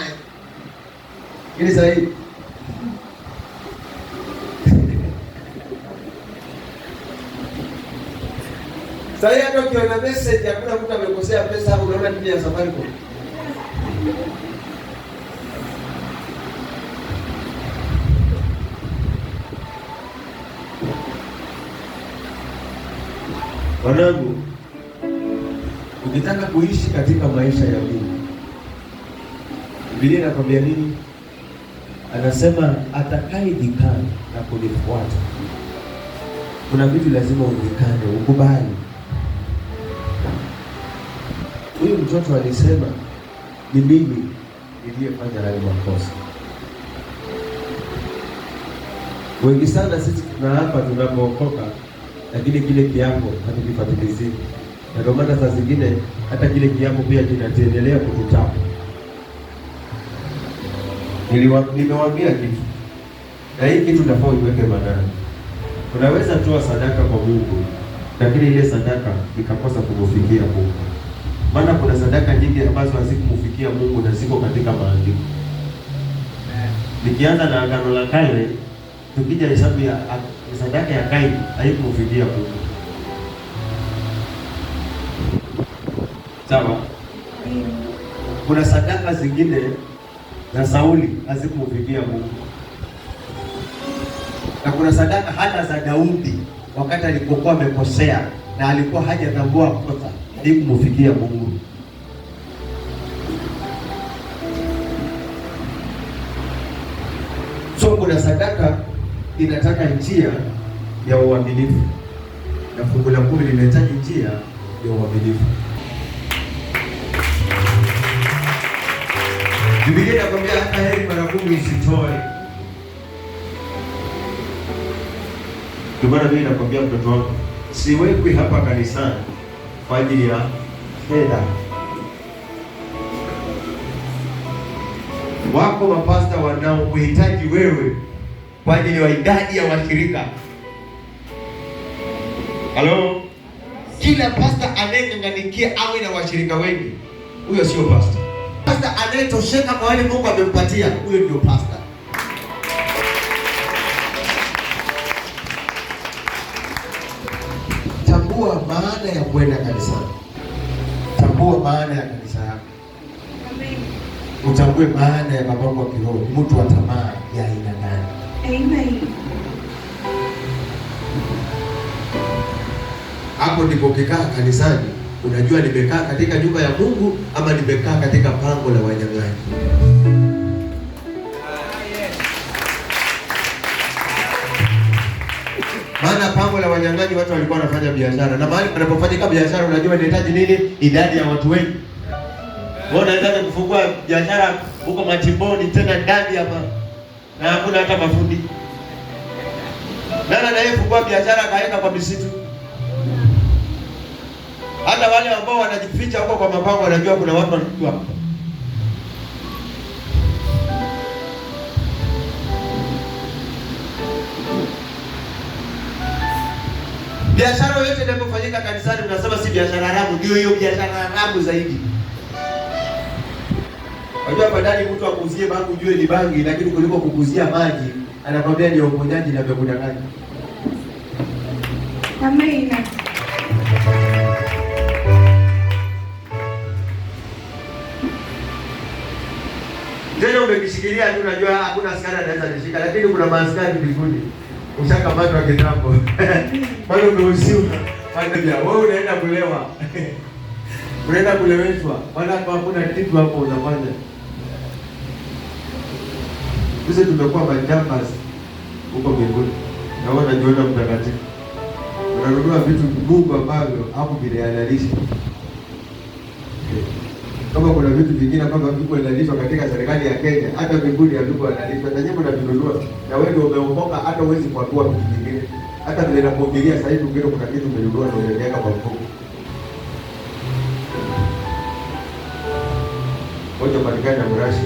Ili saa hii sasa hata ukiona message hakuna mtu amekosea pesa hapo, unaona nini ya Safaricom. Wanangu, ukitaka kuishi katika maisha ya Mungu, Biblia inakwambia nini? Anasema atakayejikana na kunifuata. Kuna vitu lazima ujikane, ukubali. Huyu mtoto alisema ni mimi niliyefanya hayo makosa. Wengi sana sisi tunaapa tunapookoka, lakini kile kiapo hatukifuatilizii. Na ndio maana saa zingine hata kile kiapo pia kinaendelea kututapa. Nimewaambia kitu, na hii kitu nafaa uiweke maanani. Unaweza toa sadaka kwa Mungu, lakini ile sadaka ikakosa kumfikia Mungu. Maana kuna sadaka nyingi ambazo hazikumfikia Mungu na ziko katika maandiko. Nikianza na Agano la Kale, tukija hesabu ya sadaka ya Kaini haikumfikia Mungu. Sawa? Kuna sadaka zingine za Sauli hazikumfikia Mungu. Na kuna sadaka hata za Daudi wakati alipokuwa amekosea na alikuwa hajatambua kosa, haikumfikia Mungu. So kuna sadaka inataka njia ya uaminifu, na fungu la 10 linahitaji njia ya uaminifu. Biblia inakwambia hata heri mara 10 usitoe. Ndio maana mimi nakwambia mtoto wangu, siwekwi hapa kanisani kwa ajili ya fedha. Wako mapasta wanaokuhitaji wewe kwa ajili ya idadi ya washirika. Halo? Kila pasta anayeng'ang'anikia awe na washirika wengi, huyo sio pasta. Pasta anayetosheka kwa wale Mungu amempatia, huyo ndio pasta. Tambua maana ya kwenda kanisani. Tambua maana ya kanisa yako. Amen. Utambue maana ya babangu wa kiroho, mtu wa tamaa ya aina gani. Amen. Hapo ndipo ukikaa kanisani, unajua nimekaa katika nyumba ya Mungu ama nimekaa katika pango la wanyang'anyi. Maana pango la wanyang'anyi watu walikuwa wanafanya biashara, na mahali panapofanyika biashara unajua inahitaji nini? Idadi ya watu wengi. Wewe unaweza kufungua biashara huko machimboni tena ndani hapa na hakuna hata mafundi. Nani anayefungua biashara kaenda kwa misitu? Hata wale ambao wanajificha huko kwa mapango wanajua kuna watu wanajua. Biashara yote inapofanyika kanisani unasema si biashara haramu, ndio hiyo biashara haramu zaidi. Unajua badali mtu akuuzie bangi ujue ni bangi, lakini kuliko kukuzia maji anakwambia ni uponyaji na vyakudanganya. Amen. Tena umekishikilia tu unajua hakuna askari anaweza kushika, lakini kuna maaskari mbinguni. Ushakamatwa kitambo. Bado umehusiwa. Wewe unaenda kulewa. Unaenda kuleweshwa. Wala hakuna kitu hapo unafanya. Sisi tumekuwa majambas huko mbinguni. Na wewe unajiona mtakatifu. Unanunua vitu Mungu ambavyo hapo vinahalalisha. kama kuna vitu vingine kwamba viko vinalishwa katika serikali ya Kenya, hata mbinguni haviko wanalishwa, na nyinyi mnavinunua, na wewe ndio umeokoka, hata huwezi kuambiwa kitu kingine. Hata vile nakuhubiria sasa hivi ukile kuna kitu umenunua na unaweka kwa mfuko. Moja patikana mrashi.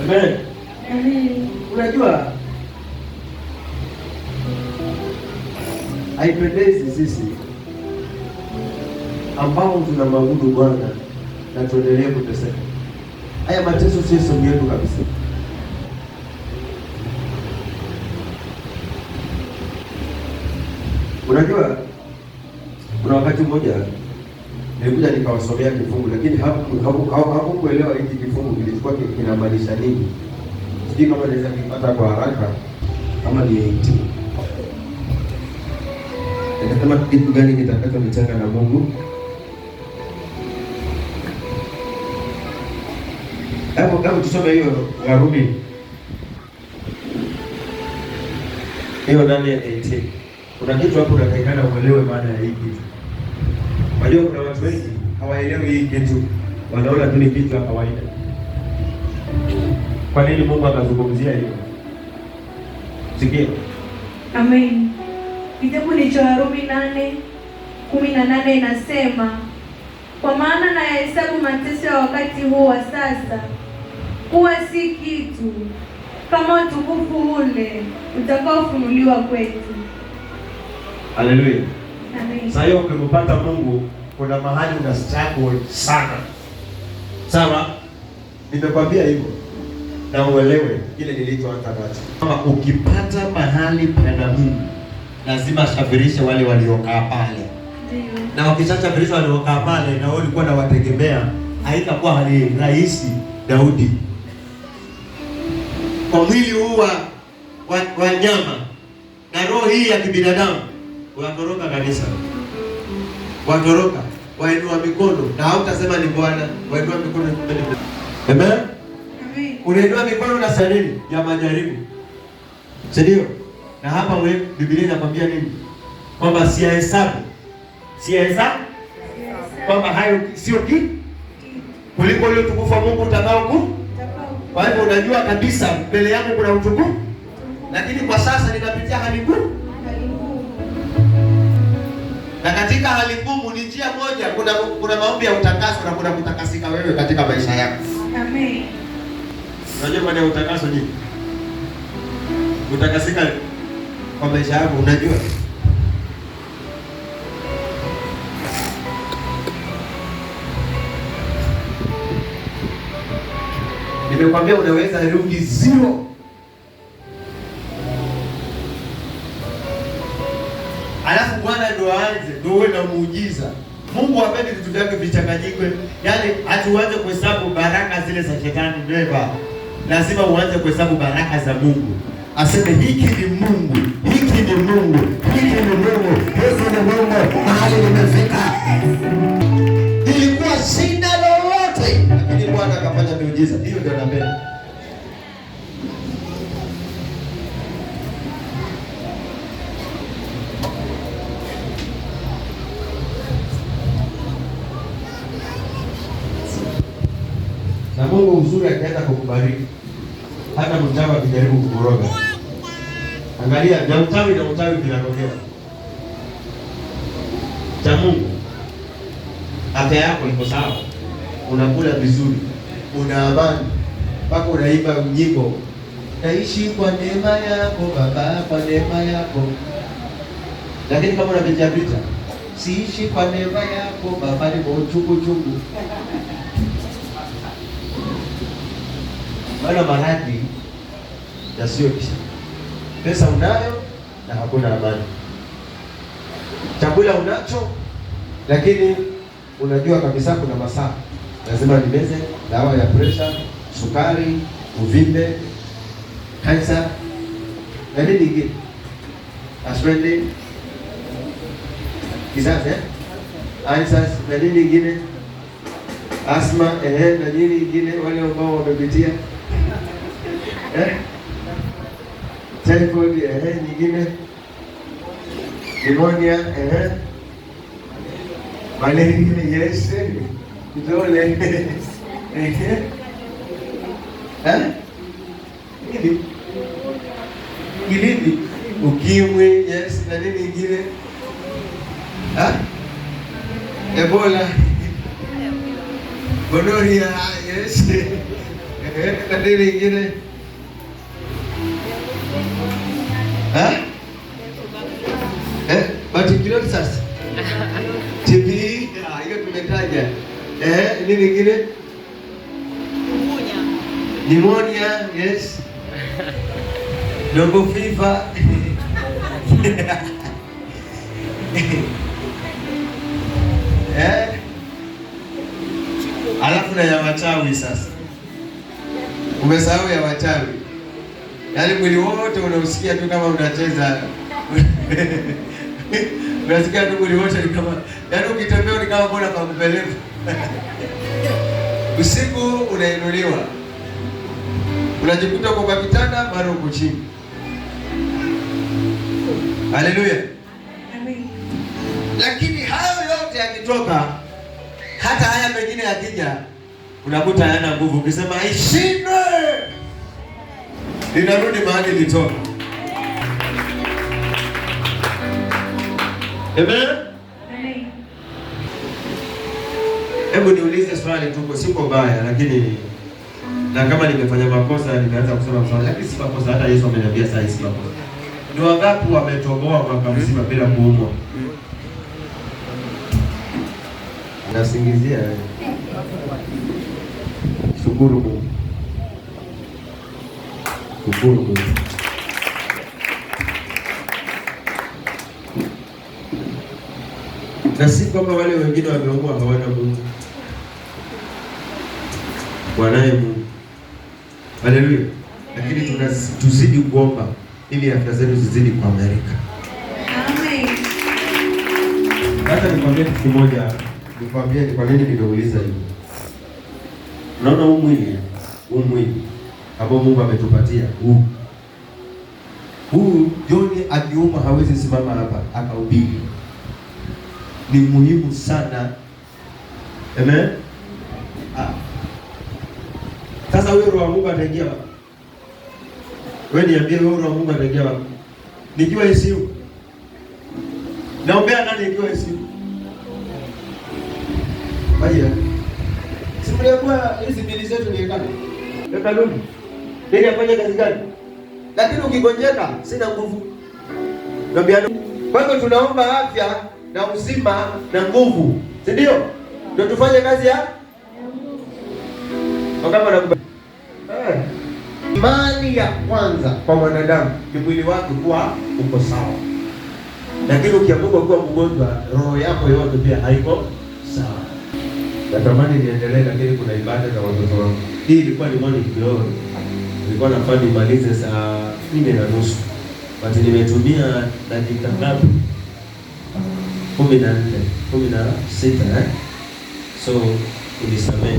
Amen. Amen. Unajua haipendezi sisi ambao tunamwabudu Bwana na tuendelee kuteseka. Haya mateso sio somo yetu kabisa. Unajua kuna wakati mmoja nilikuja nikawasomea kifungu, lakini hakukuelewa hiki kifungu kilikuwa kinamaanisha nini. Sijui kama naweza kupata kwa haraka kama ni 18. Nikasema kitu gani kitakacho nitenga na Mungu? Hapo tusome hiyo Warumi. Hiyo ndani ya 18. Kuna kitu hapo unatakikana uelewe maana ya hii kitu. Unajua kuna watu wengi hawaelewi hii kitu. Wanaona tu ni kitu cha kawaida. Kwa nini Mungu akazungumzia hivyo? Sikia. Amen. Kitabu ni cha Warumi 8:18 inasema, kwa maana nayahesabu mateso ya wakati huu wa sasa kuwa si kitu kama utukufu ule utakaofunuliwa kwetu. Haleluya. Amen. Sasa hiyo ukimpata Mungu kuna mahali una struggle sana. Sawa? Nimekwambia hivyo. Na uelewe ile nilichoanza nacho. Kama ukipata mahali pana Mungu, lazima asafirishe wale waliokaa pale. Ndio. Na wakishasafirisha waliokaa pale na wao walikuwa na wategemea, haitakuwa hali rahisi Daudi. Kwa mwili huu wa nyama na roho hii ya kibinadamu, watoroka kanisa. Watoroka, wainua mikono na hautasema ni Bwana, wainua mikono. Amen. Amen. Unainua mikono na sanini ya majaribu. Ndio? Na hapa wewe Biblia inakwambia nini? Kwamba siyahesabu. Kwamba hayo sio kitu kuliko ile utukufu wa Mungu utakao. Kwa hivyo unajua kabisa mbele yangu kuna utukufu. Lakini kwa sasa ninapitia hali ngumu. Na katika hali ngumu ni njia moja, kuna maombi ya utakaso na kuna kutakasika wewe katika maisha yako. Amen. Unajua maana ya utakaso ni kutakasika kwa maisha yako, unajua? Nimekwambia unaweza rudi zero. Alafu Bwana ndo aanze, ndo uwe na muujiza. Mungu hapendi vitu vyake vichanganyikwe. Yaani hatuanze kuhesabu baraka zile za shetani never. Lazima uanze kuhesabu baraka za Mungu. Aseme hiki ni Mungu, hiki ni Mungu, hiki ni Mungu, hiki ni Mungu, mahali nimefika. Ilikuwa shida lolote, lakini Bwana akafanya miujiza. Hiyo ndio napenda. Na Mungu mzuri akaenda kukubariki. Hata mchawi akijaribu kukoroga. Angalia, na mchawi vinatokea. Cha Mungu. Afya yako iko sawa. Unakula vizuri. Una amani. Mpaka unaimba nyimbo. Naishi kwa neema yako Baba, kwa neema yako. Lakini kama unapitia vita, siishi kwa neema yako Baba, ni uchungu. Bana maradhi yasiyoisha. Pesa unayo na hakuna amani. Chakula unacho lakini unajua kabisa kuna masaa lazima nimeze dawa ya pressure, sukari, uvimbe, kansa na nini nyingine. Aswende kizazi answers na nini nyingine. Asma na nini nyingine wale ambao wamepitia typhoid nyingine. Pneumonia, malaria, yes. Kidole. Kilindi, ukimwi, yes, na nini ingine? Ebola. Gonorrhea, yes. Na nini ingine? Tuberculosis. TB, hiyo tumetaja. Nini ingine? Pneumonia, yes. Dengue fever. Alafu na ya wachawi sasa. Umesahau ya wachawi. Yaani mwili wote unausikia tu kama unacheza. Unasikia tu mwili wote ni kama, yaani ukitembea ni kama mbona pakupeleka. Usiku unainuliwa. Unajikuta kwa kitanda bado uko chini. Haleluya. Amen. Lakini hayo yote yakitoka, hata haya mengine yakija, unakuta hayana nguvu. Ukisema ishindwe, linarudi mahali litoka. Amen. Amen. Hebu niulize swali tu, siko baya, lakini na kama nimefanya makosa nimeanza kusema swali, lakini si makosa. Hata Yesu ameniambia saa hii si makosa. Ni wangapi wametoboa mwaka mzima bila kuumwa? Nasingizia. Shukuru Mungu. Shukuru Mungu. Na si kwamba wale wengine wameumwa hawana Mungu. Wanaye Mungu. Haleluya. Lakini tuzidi kuomba ili afya zetu zizidi kwa Amerika. Amen. Hata nikwambie kitu kimoja, nikwambie ni kwa nini nimeuliza hivi. Unaona huu mwili ambao Mungu ametupatia huu John akiuma hawezi simama hapa akahubiri. Ni muhimu sana. Amen. Sasa huyo roho wa Mungu ataingia wapi? Wewe niambie, huyo roho wa Mungu ataingia wapi? Nikiwa ICU. Naombea nani nikiwa ICU? Baya. Simulia kwa hizi bili zetu ni kama. Weka luni. Ndio afanye kazi gani? Lakini ukigonjeka sina nguvu. Naambia kwa hiyo tunaomba afya na uzima na nguvu. Si ndio? Ndio tufanye kazi ya kama na imani ya kwanza kwa mwanadamu ni mwili wake kuwa uko sawa. Lakini ukiamua kuwa mgonjwa, roho yako yote pia haiko sawa. Natamani niendelee, lakini kuna ibada za watoto wangu. Hii ilikuwa ni morning glory. Nilikuwa nafanya nimalize saa 4:30. But nimetumia dakika ngapi? 16, So unisamehe.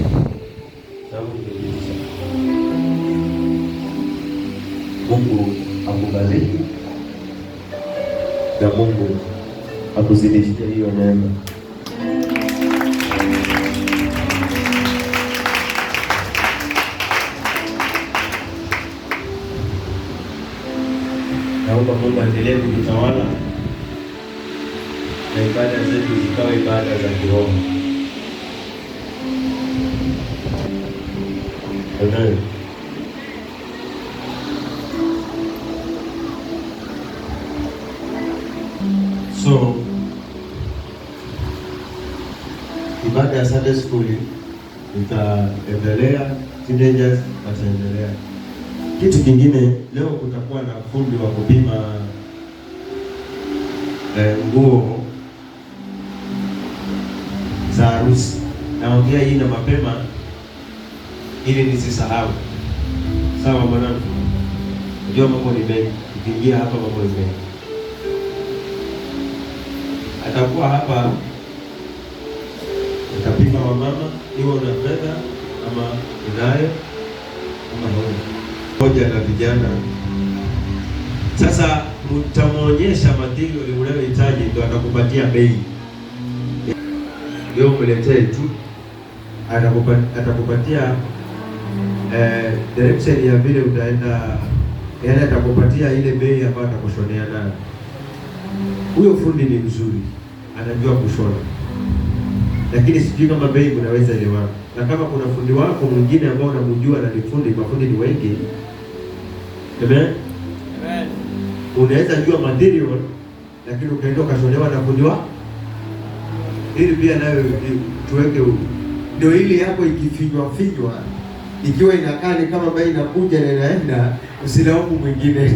Mungu akubariki na Mungu akuzidishie hiyo neema. Naomba Mungu aendelee kutawala na ibada zetu zikawe ibada za kiroho. Amen. So ibada ya Sunday school itaendelea, teenagers wataendelea. Kitu kingine, leo kutakuwa na fundi wa kupima nguo za harusi. Naongea hii na mapema ili nisisahau. Sawa mwanangu? Unajua mambo ni mengi. Ukiingia hapa mambo ni mengi. Atakuwa hapa, utapima wa mama, iwe una fedha ama unayo ama huna. Moja na vijana. Sasa mtamwonyesha material unayohitaji, ndio atakupatia bei. Wewe umletee tu, atakupatia direction ya vile utaenda, yaani atakupatia ile bei ambayo atakushonea nayo. Huyo fundi ni mzuri, anajua kushona, lakini sijui kama bei unaweza elewana. Na kama kuna fundi wako mwingine ambao unamjua na ni fundi, mafundi ni wengi. Amen. Amen. Unaweza jua material lakini ukaenda ukashonewa na fundi wako. Ili pia nayo tuweke ndio, ili yako ikifinywa ikiwa inakaa ni kama bei inakuja na inaenda, usilaumu mwingine.